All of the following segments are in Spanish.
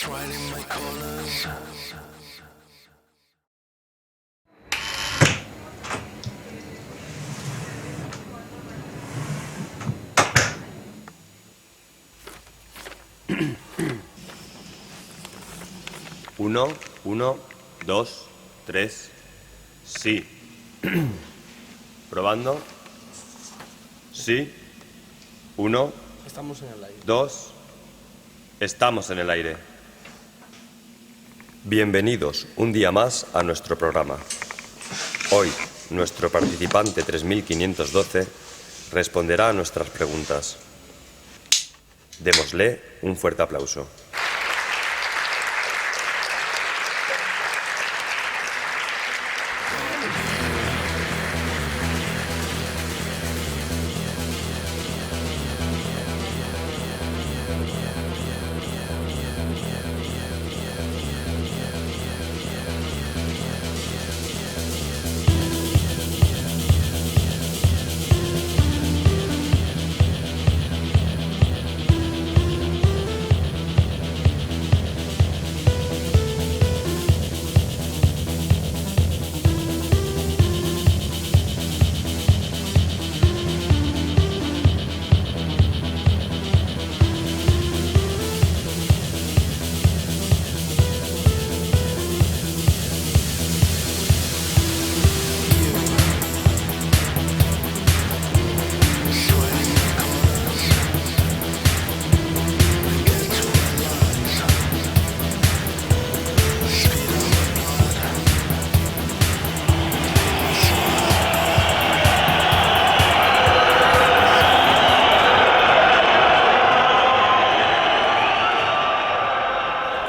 writing my colors. Uno, dos, tres, sí. Probando. Sí. Uno. Estamos en el aire. Dos. Estamos en el aire. Bienvenidos un día más a nuestro programa. Hoy, nuestro participante 3512 responderá a nuestras preguntas. Démosle un fuerte aplauso.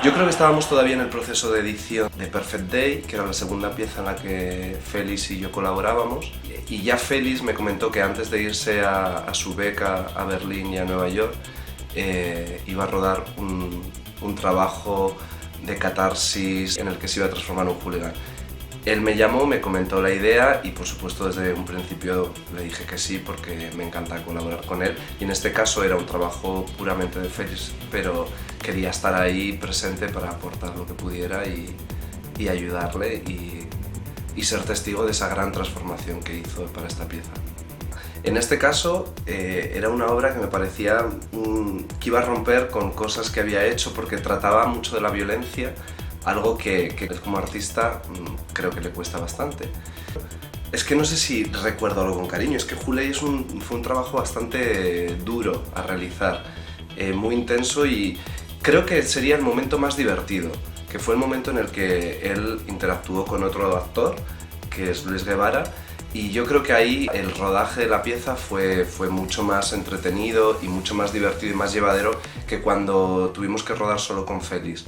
Yo creo que estábamos todavía en el proceso de edición de Perfect Day, que era la segunda pieza en la que Félix y yo colaborábamos. Y ya Félix me comentó que antes de irse a su beca a Berlín y a Nueva York, iba a rodar un trabajo de catarsis en el que se iba a transformar en un hooligan. Él me llamó, me comentó la idea y por supuesto desde un principio le dije que sí porque me encanta colaborar con él. Y en este caso era un trabajo puramente de Félix, pero quería estar ahí presente para aportar lo que pudiera y ayudarle y ser testigo de esa gran transformación que hizo para esta pieza. En este caso era una obra que me parecía que iba a romper con cosas que había hecho porque trataba mucho de la violencia, algo que como artista creo que le cuesta bastante. Es que no sé si recuerdo algo con cariño, es que Hooley fue un trabajo bastante duro a realizar, muy intenso y creo que sería el momento más divertido, que fue el momento en el que él interactuó con otro actor, que es Luis Guevara, y yo creo que ahí el rodaje de la pieza fue mucho más entretenido y mucho más divertido y más llevadero que cuando tuvimos que rodar solo con Félix.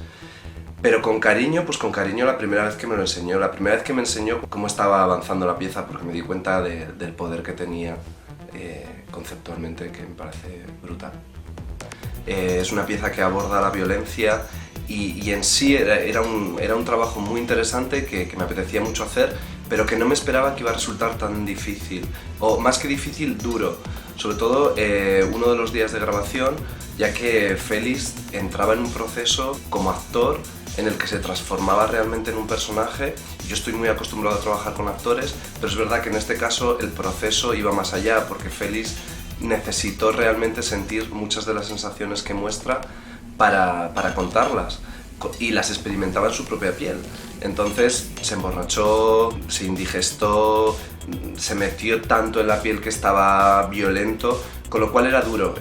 Pero con cariño, pues con cariño la primera vez que me lo enseñó, la primera vez que me enseñó cómo estaba avanzando la pieza, porque me di cuenta del poder que tenía conceptualmente, que me parece brutal. Es una pieza que aborda la violencia y en sí era un trabajo muy interesante que me apetecía mucho hacer, pero que no me esperaba que iba a resultar tan difícil, o más que difícil, duro. Sobre todo uno de los días de grabación, ya que Félix entraba en un proceso como actor en el que se transformaba realmente en un personaje. Yo estoy muy acostumbrado a trabajar con actores, pero es verdad que en este caso el proceso iba más allá, porque Félix necesitó realmente sentir muchas de las sensaciones que muestra para contarlas, y las experimentaba en su propia piel. Entonces se emborrachó, se indigestó, se metió tanto en la piel que estaba violento, con lo cual era duro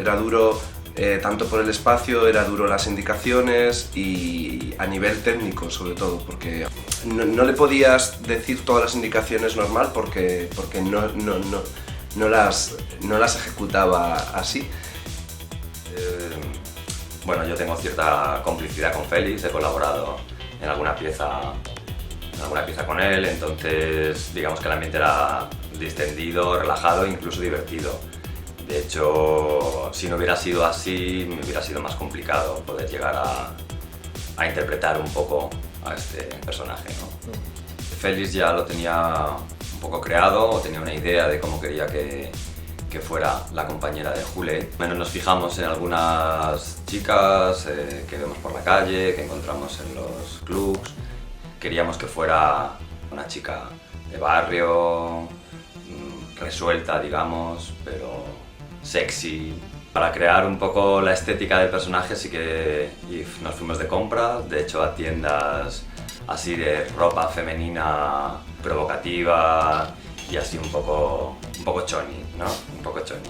tanto por el espacio, era duro las indicaciones y a nivel técnico sobre todo, porque no le podías decir todas las indicaciones normal porque no las ejecutaba así. Bueno, yo tengo cierta complicidad con Félix, he colaborado en alguna pieza con él, entonces digamos que el ambiente era distendido, relajado e incluso divertido. De hecho, si no hubiera sido así, me hubiera sido más complicado poder llegar a interpretar un poco a este personaje, ¿no? Félix ya lo tenía un poco creado, o tenía una idea de cómo quería que que fuera la compañera de Huley. Menos nos fijamos en algunas chicas que vemos por la calle, que encontramos en los clubs. Queríamos que fuera una chica de barrio, resuelta, digamos, pero sexy. Para crear un poco la estética del personaje sí que nos fuimos de compras, de hecho a tiendas así de ropa femenina provocativa y así un poco choni, ¿no? Un poco choni.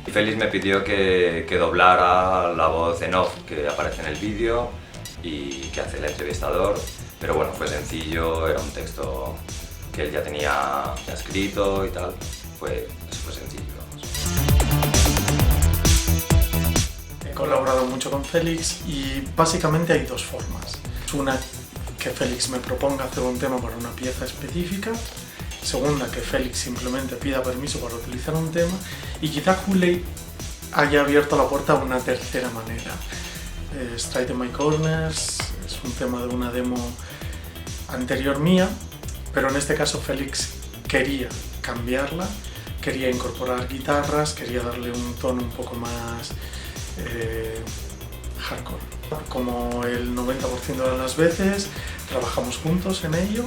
Y Félix me pidió que doblara la voz en off que aparece en el vídeo y que hace el entrevistador, pero bueno, fue sencillo, era un texto que él ya tenía escrito y tal, eso fue sencillo. He colaborado mucho con Félix y básicamente hay dos formas. Una, que Félix me proponga hacer un tema para una pieza específica. Segunda, que Félix simplemente pida permiso para utilizar un tema. Y quizá Huley haya abierto la puerta a una tercera manera. Straight in My Corners es un tema de una demo anterior mía, pero en este caso Félix quería cambiarla, quería incorporar guitarras, quería darle un tono un poco más hardcore. Como el 90% de las veces trabajamos juntos en ello,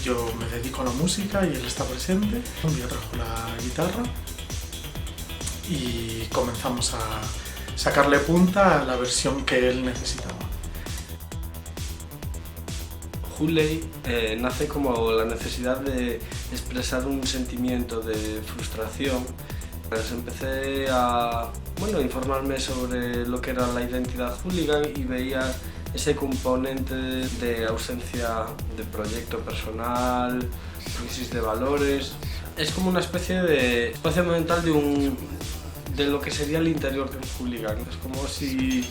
yo me dedico a la música y él está presente. Un día trajo la guitarra y comenzamos a sacarle punta a la versión que él necesitaba. Huley nace como la necesidad de expresar un sentimiento de frustración. Pues empecé a informarme sobre lo que era la identidad hooligan y veía ese componente de ausencia de proyecto personal, crisis de valores. Es como una especie de espacio mental de lo que sería el interior de un hooligan. Es como si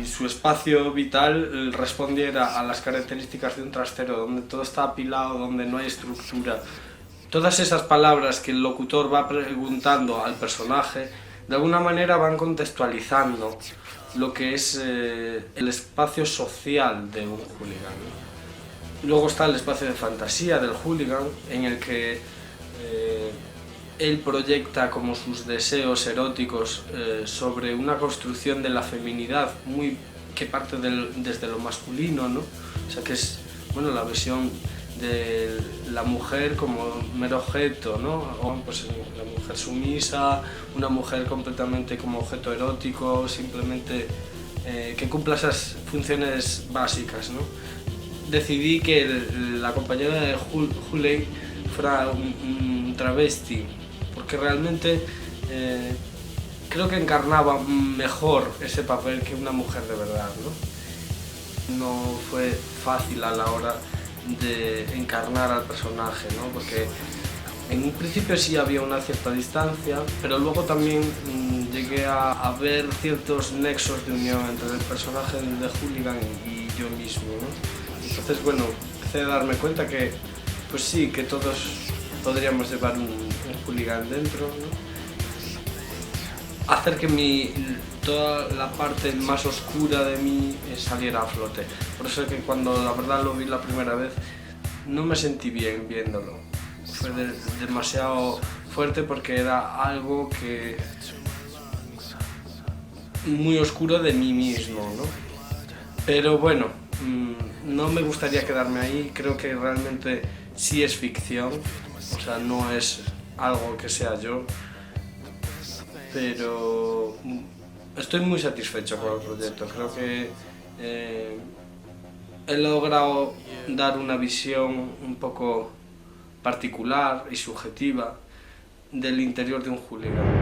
su espacio vital respondiera a las características de un trastero, donde todo está apilado, donde no hay estructura. Todas esas palabras que el locutor va preguntando al personaje, de alguna manera van contextualizando lo que es el espacio social de un hooligan. Luego está el espacio de fantasía del hooligan, en el que él proyecta como sus deseos eróticos sobre una construcción de la feminidad que parte desde lo masculino, ¿no? O sea, que es la visión de la mujer como mero objeto, ¿no? O pues la mujer sumisa, una mujer completamente como objeto erótico, simplemente que cumpla esas funciones básicas, ¿no? Decidí que la compañera de Huley fuera un travesti, porque realmente creo que encarnaba mejor ese papel que una mujer de verdad, ¿no? No fue fácil a la hora de encarnar al personaje, ¿no? Porque en un principio sí había una cierta distancia, pero luego también llegué a ver ciertos nexos de unión entre el personaje de hooligan y yo mismo, ¿no? Entonces, empecé a darme cuenta que, pues sí, que todos podríamos llevar un hooligan dentro, ¿no? Hacer que toda la parte más oscura de mí saliera a flote. Por eso es que cuando la verdad lo vi la primera vez, no me sentí bien viéndolo. Fue demasiado fuerte porque era algo muy oscuro de mí mismo, ¿no? Pero bueno, no me gustaría quedarme ahí. Creo que realmente sí es ficción, o sea, no es algo que sea yo. Pero estoy muy satisfecho con el proyecto. Creo que he logrado dar una visión un poco particular y subjetiva del interior de un hooligan.